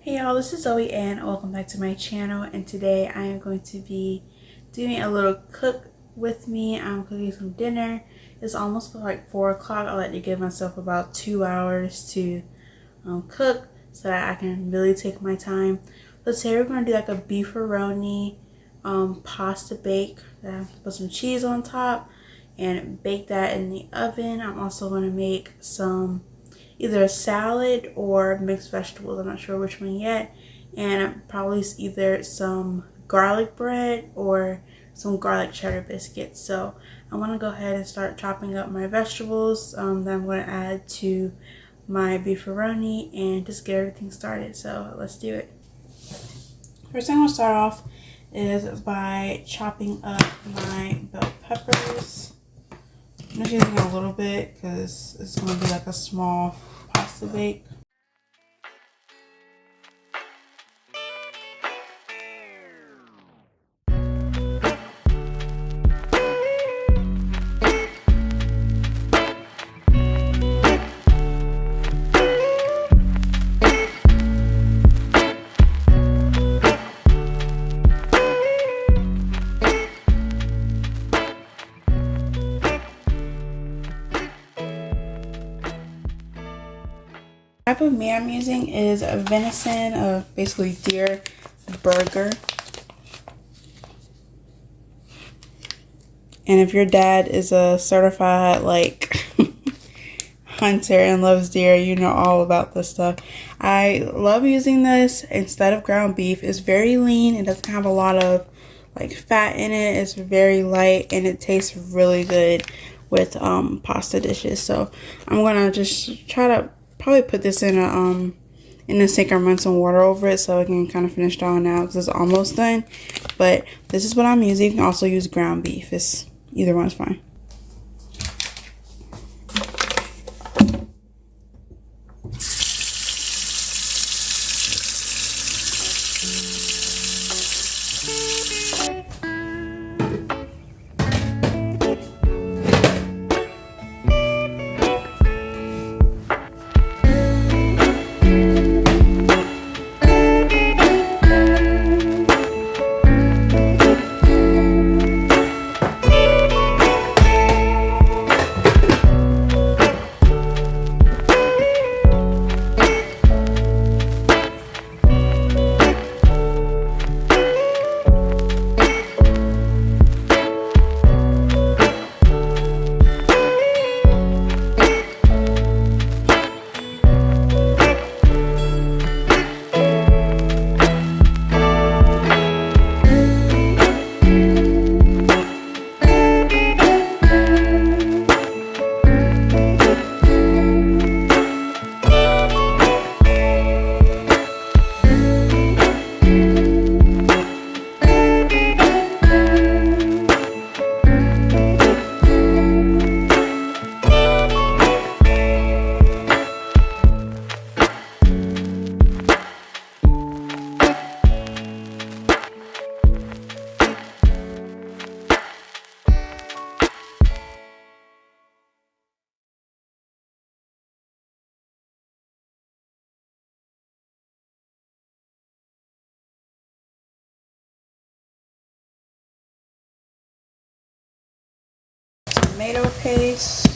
Hey y'all, this is Zoe and welcome back to my channel, and today I am going to be doing a little cook with me. I'm cooking some dinner. It's almost like 4 o'clock. I like to give myself about 2 hours to cook so that I can really take my time. So today we're going to do like a beefaroni pasta bake. Put some cheese on top and bake that in the oven. I'm also going to make some either a salad or mixed vegetables. I'm not sure which one yet. And probably either some garlic bread or some garlic cheddar biscuits. So I want to go ahead and start chopping up my vegetables that I'm going to add to my beefaroni and just get everything started. So let's do it. First thing I'm going to start off is by chopping up my bell peppers. I'm just using a little bit because it's going to be like a small pasta bake. The type of meat I'm using is a venison, basically deer burger. And if your dad is a certified like hunter and loves deer, you know all about this stuff. I love using this instead of ground beef. It's very lean. It doesn't have a lot of like fat in it. It's very light and it tastes really good with pasta dishes. So I'm gonna just try to probably put this in a sink and run some water over it so I can kind of finish thawing out because it's almost done. But this is what I'm using. You can also use ground beef. Either one's fine. Tomato paste.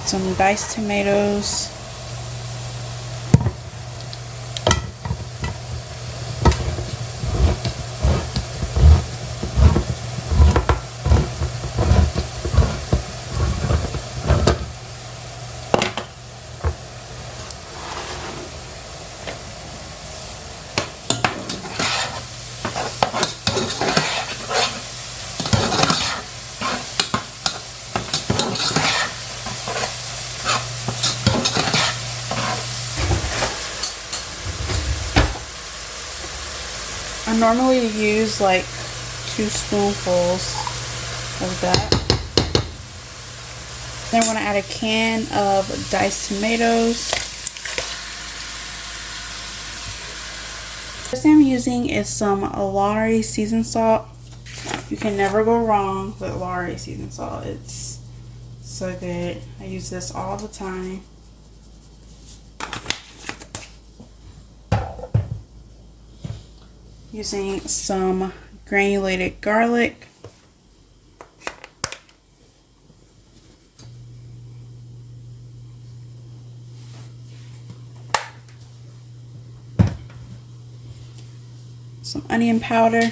Some diced tomatoes. I normally use like 2 spoonfuls of that. Then I want to add a can of diced tomatoes. First thing I'm using is some Lari seasoned salt. You can never go wrong with Laura's seasoning salt. It's so good. I use this all the time. Using some granulated garlic. Some onion powder.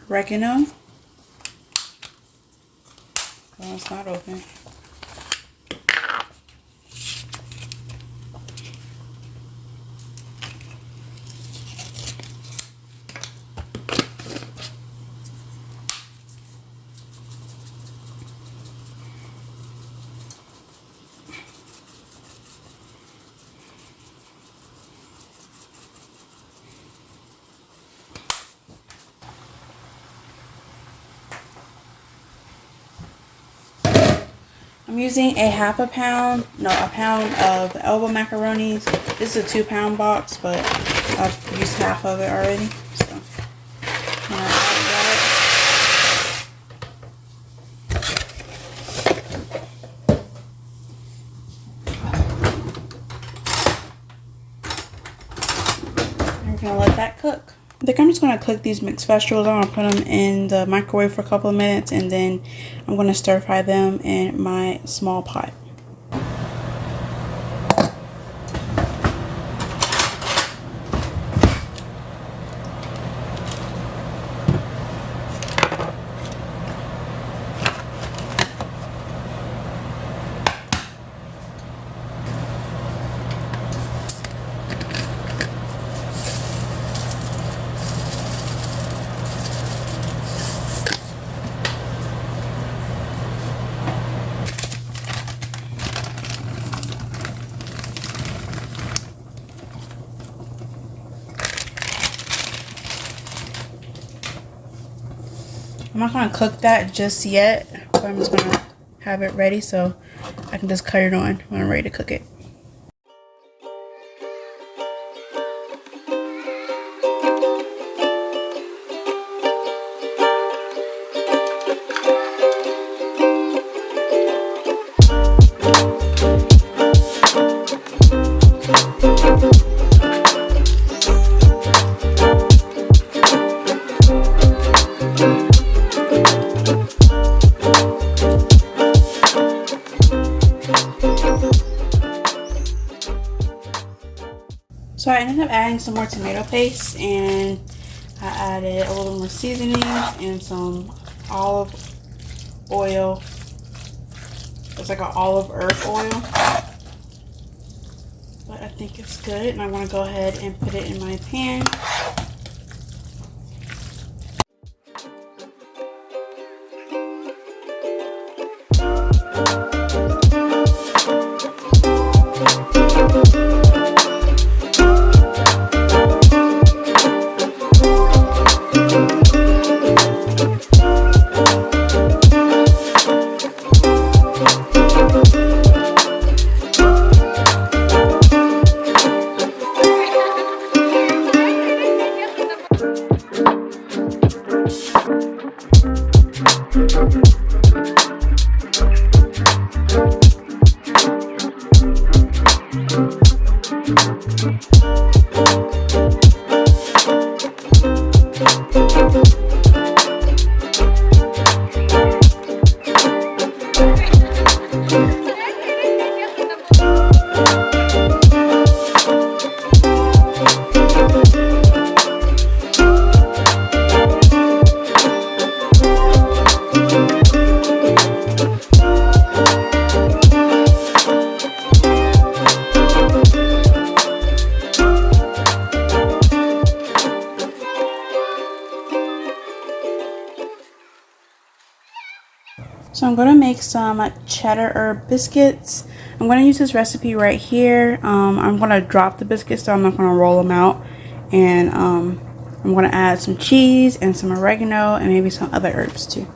Oregano. Oh, it's not open. I'm using a pound of elbow macaronis. This is a 2-pound box, but I've used half of it already. So I'm gonna add that. We're gonna let that cook. I think I'm just going to cook these mixed vegetables. I'm going to put them in the microwave for a couple of minutes, and then I'm going to stir fry them in my small pot. I'm not going to cook that just yet, but I'm just going to have it ready so I can just cut it on when I'm ready to cook it. So I ended up adding some more tomato paste, and I added a little more seasoning and some olive oil. It's like an olive herb oil, but I think it's good, and I want to go ahead and put it in my pan. So I'm going to make some cheddar herb biscuits. I'm going to use this recipe right here. I'm going to drop the biscuits, so I'm not going to roll them out. And I'm going to add some cheese and some oregano and maybe some other herbs too.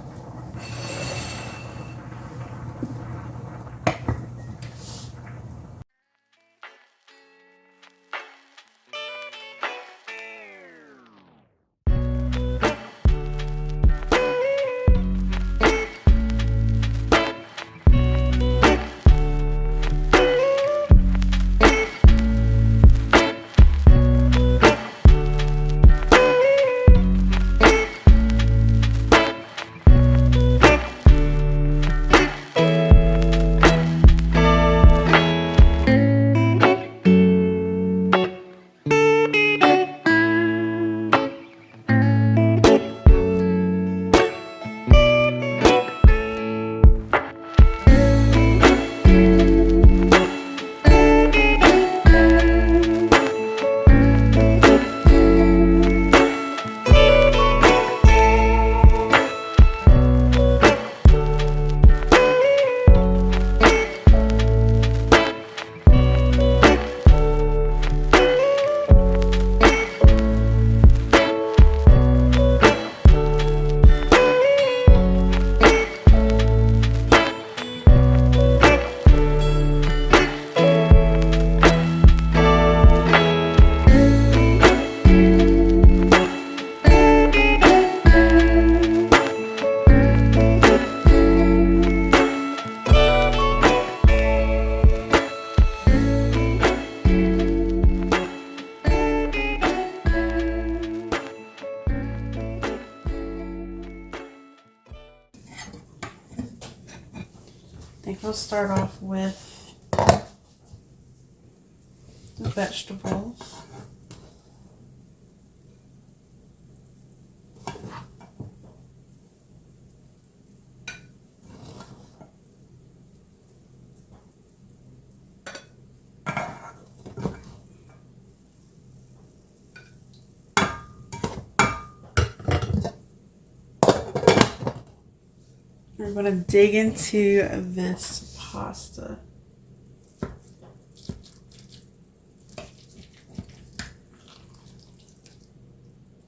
we'll start off with the vegetables. We're going to dig into this pasta.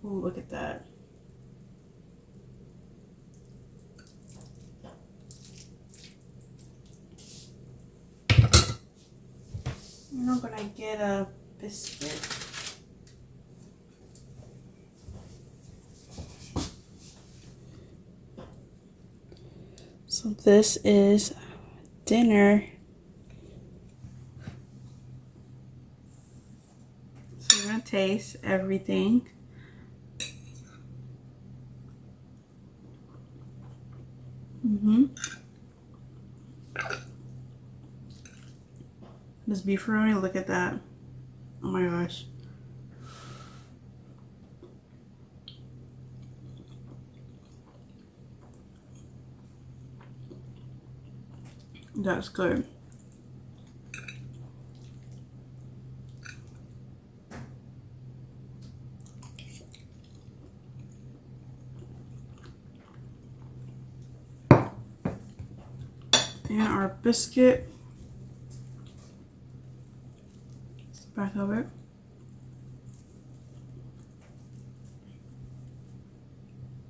Ooh, look at that. And I'm going to get a biscuit. So this is dinner. So we're going to taste everything. This beefaroni, look at that. Oh my gosh. That's good. And our biscuit. Back of it.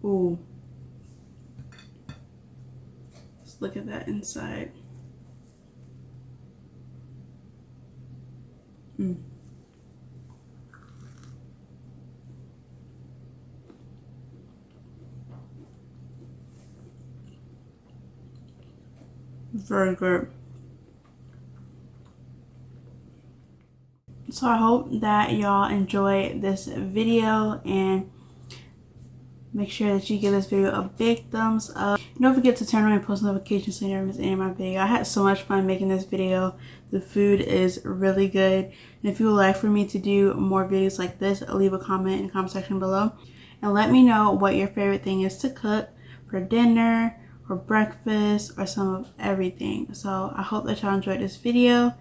Ooh. Let's look at that inside. Very good. So I hope that y'all enjoy this video, and make sure that you give this video a big thumbs up. And don't forget to turn on your post notifications so you never miss any of my videos. I had so much fun making this video. The food is really good. And if you would like for me to do more videos like this, leave a comment in the comment section below. And let me know what your favorite thing is to cook for dinner or breakfast or some of everything. So I hope that y'all enjoyed this video,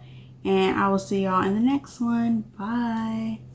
and I will see y'all in the next one. Bye.